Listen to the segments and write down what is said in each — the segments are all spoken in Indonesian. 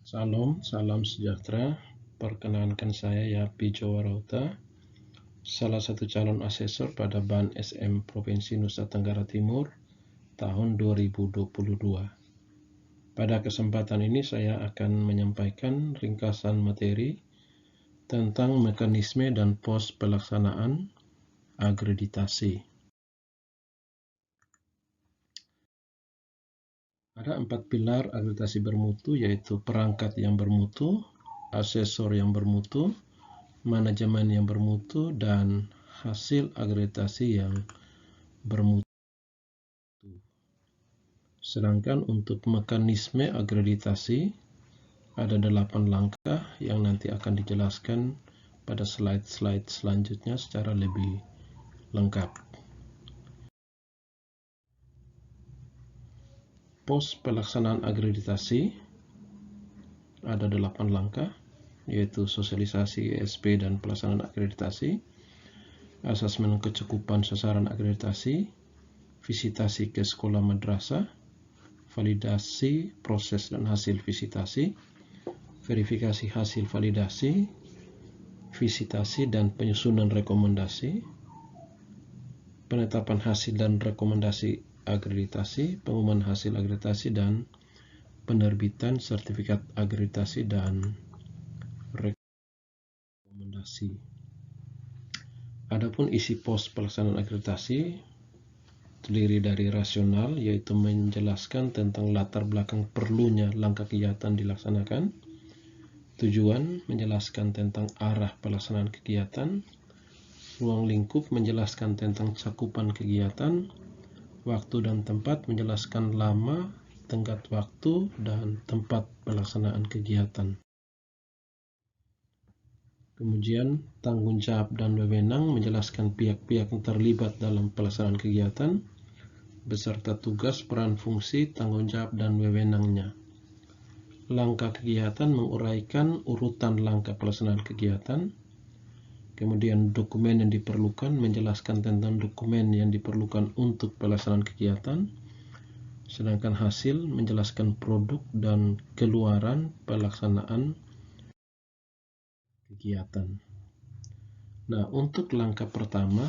Salam, salam sejahtera. Perkenalkan saya Yapi Jawarauta, salah satu calon asesor pada BAN SM Provinsi Nusa Tenggara Timur tahun 2022. Pada kesempatan ini saya akan menyampaikan ringkasan materi tentang mekanisme dan pos pelaksanaan akreditasi. Ada 4 pilar akreditasi bermutu, yaitu perangkat yang bermutu, asesor yang bermutu, manajemen yang bermutu, dan hasil akreditasi yang bermutu. Sedangkan untuk mekanisme akreditasi ada 8 langkah yang nanti akan dijelaskan pada slide-slide selanjutnya secara lebih lengkap. Pos pelaksanaan akreditasi ada 8 langkah, yaitu sosialisasi ESP dan pelaksanaan akreditasi, asesmen kecukupan sasaran akreditasi, visitasi ke sekolah madrasah, validasi proses dan hasil visitasi, verifikasi hasil validasi, visitasi dan penyusunan rekomendasi, penetapan hasil dan rekomendasi akreditasi, pengumuman hasil akreditasi, dan penerbitan sertifikat akreditasi dan rekomendasi. Adapun isi pos pelaksanaan akreditasi terdiri dari rasional, yaitu menjelaskan tentang latar belakang perlunya langkah kegiatan dilaksanakan, tujuan menjelaskan tentang arah pelaksanaan kegiatan, ruang lingkup menjelaskan tentang cakupan kegiatan, waktu dan tempat menjelaskan lama, tenggat waktu, dan tempat pelaksanaan kegiatan. Kemudian tanggung jawab dan wewenang menjelaskan pihak-pihak yang terlibat dalam pelaksanaan kegiatan, beserta tugas, peran, fungsi, tanggung jawab, dan wewenangnya. Langkah kegiatan menguraikan urutan langkah pelaksanaan kegiatan. Kemudian dokumen yang diperlukan menjelaskan tentang dokumen yang diperlukan untuk pelaksanaan kegiatan. Sedangkan hasil menjelaskan produk dan keluaran pelaksanaan kegiatan. Nah, untuk langkah pertama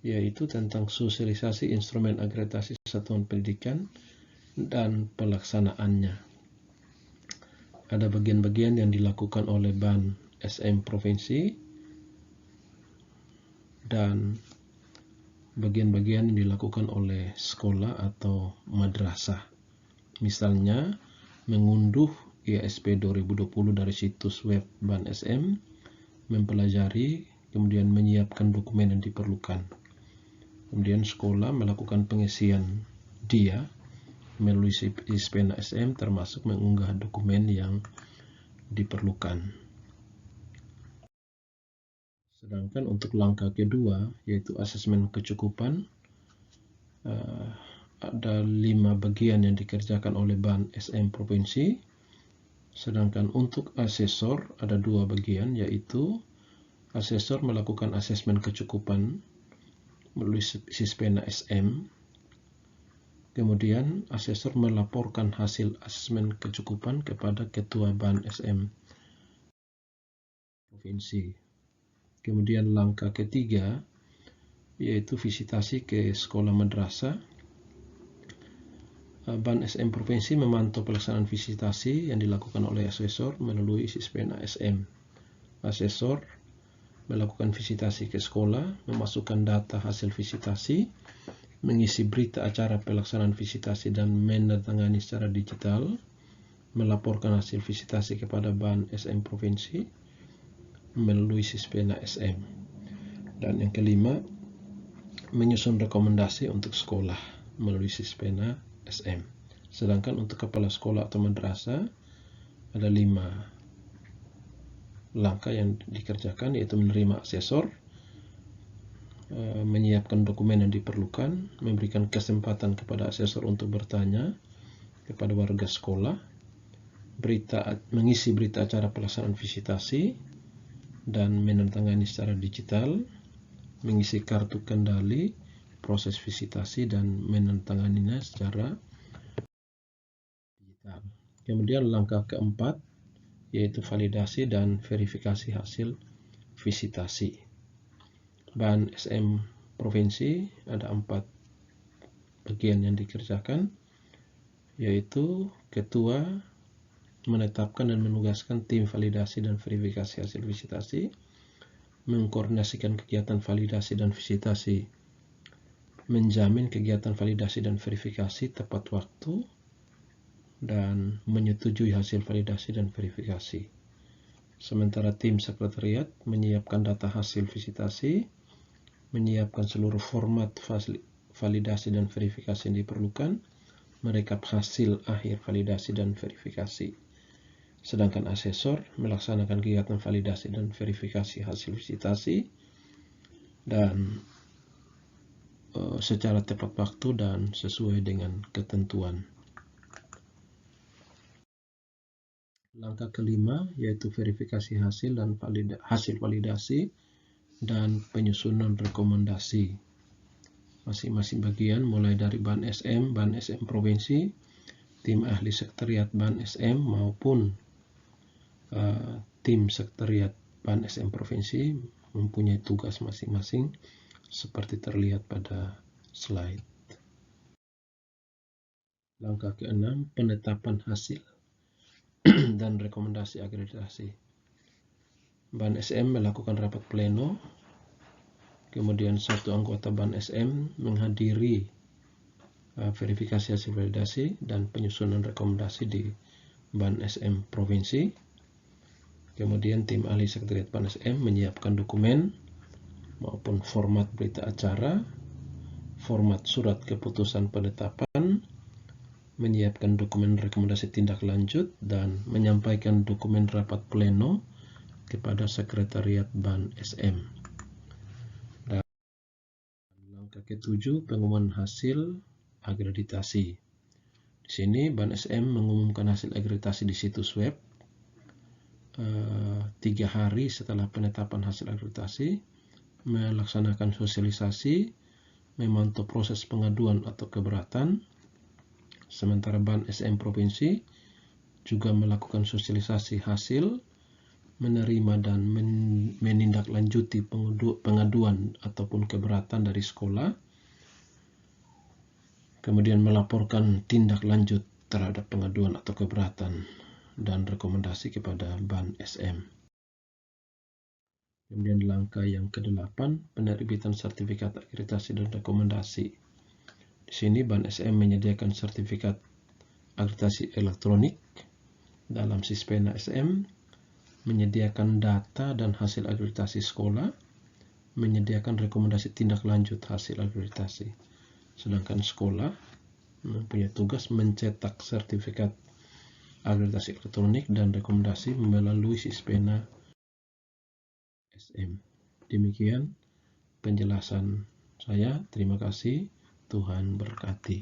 yaitu tentang sosialisasi instrumen akreditasi satuan pendidikan dan pelaksanaannya. Ada bagian-bagian yang dilakukan oleh BAN SM Provinsi dan bagian-bagian yang dilakukan oleh sekolah atau madrasah. Misalnya, mengunduh ISP 2020 dari situs web BAN SM, mempelajari, kemudian menyiapkan dokumen yang diperlukan. Kemudian sekolah melakukan pengisian dia melalui ISPENA SM, termasuk mengunggah dokumen yang diperlukan. Sedangkan untuk langkah kedua, yaitu asesmen kecukupan, ada 5 bagian yang dikerjakan oleh BAN SM Provinsi. Sedangkan untuk asesor ada 2 bagian, yaitu asesor melakukan asesmen kecukupan melalui SISPENA SM. Kemudian asesor melaporkan hasil asesmen kecukupan kepada Ketua BAN SM Provinsi. Kemudian langkah ketiga yaitu visitasi ke sekolah madrasah. BAN SM Provinsi memantau pelaksanaan visitasi yang dilakukan oleh asesor melalui SISPENA SM. Asesor melakukan visitasi ke sekolah, memasukkan data hasil visitasi, mengisi berita acara pelaksanaan visitasi dan menandatangani secara digital, melaporkan hasil visitasi kepada BAN SM Provinsi melalui SISPENA SM. Dan yang kelima, menyusun rekomendasi untuk sekolah melalui SISPENA SM. Sedangkan untuk kepala sekolah atau madrasah ada 5 langkah yang dikerjakan, yaitu menerima asesor, menyiapkan dokumen yang diperlukan, memberikan kesempatan kepada asesor untuk bertanya kepada warga sekolah, mengisi berita acara pelaksanaan visitasi dan menandatangani secara digital, mengisi kartu kendali proses visitasi dan menandatanganinya secara digital. Kemudian langkah keempat yaitu validasi dan verifikasi hasil visitasi. BAN SM Provinsi ada 4 bagian yang dikerjakan, yaitu ketua menetapkan dan menugaskan tim validasi dan verifikasi hasil visitasi, mengkoordinasikan kegiatan validasi dan visitasi, menjamin kegiatan validasi dan verifikasi tepat waktu, dan menyetujui hasil validasi dan verifikasi. Sementara tim sekretariat menyiapkan data hasil visitasi, menyiapkan seluruh format validasi dan verifikasi yang diperlukan, merekap hasil akhir validasi dan verifikasi. Sedangkan asesor melaksanakan kegiatan validasi dan verifikasi hasil visitasi dan secara tepat waktu dan sesuai dengan ketentuan. Langkah kelima yaitu verifikasi hasil dan hasil validasi dan penyusunan rekomendasi. Masing-masing bagian mulai dari BAN SM Provinsi, tim ahli sekretariat BAN SM maupun tim sekretariat BAN SM Provinsi mempunyai tugas masing-masing seperti terlihat pada slide. Langkah keenam, penetapan hasil dan rekomendasi akreditasi. BAN SM melakukan rapat pleno, kemudian satu anggota BAN SM menghadiri verifikasi hasil validasi dan penyusunan rekomendasi di BAN SM Provinsi. Kemudian tim ahli sekretariat BAN SM menyiapkan dokumen maupun format berita acara, format surat keputusan penetapan, menyiapkan dokumen rekomendasi tindak lanjut, dan menyampaikan dokumen rapat pleno kepada sekretariat BAN SM. Dan langkah ketujuh, pengumuman hasil akreditasi. Di sini BAN SM mengumumkan hasil akreditasi di situs web 3 hari setelah penetapan hasil akreditasi, melaksanakan sosialisasi, memantau proses pengaduan atau keberatan. Sementara BAN SM Provinsi juga melakukan sosialisasi hasil, menerima dan menindaklanjuti pengaduan ataupun keberatan dari sekolah, kemudian melaporkan tindak lanjut terhadap pengaduan atau keberatan dan rekomendasi kepada BAN SM. Kemudian langkah yang ke-8, penerbitan sertifikat akreditasi dan rekomendasi. Di sini BAN SM menyediakan sertifikat akreditasi elektronik dalam Sispena SM, menyediakan data dan hasil akreditasi sekolah, menyediakan rekomendasi tindak lanjut hasil akreditasi. Sedangkan sekolah mempunyai tugas mencetak sertifikat akreditasi elektronik dan rekomendasi melalui Sispena SM. Demikian penjelasan saya. Terima kasih. Tuhan berkati.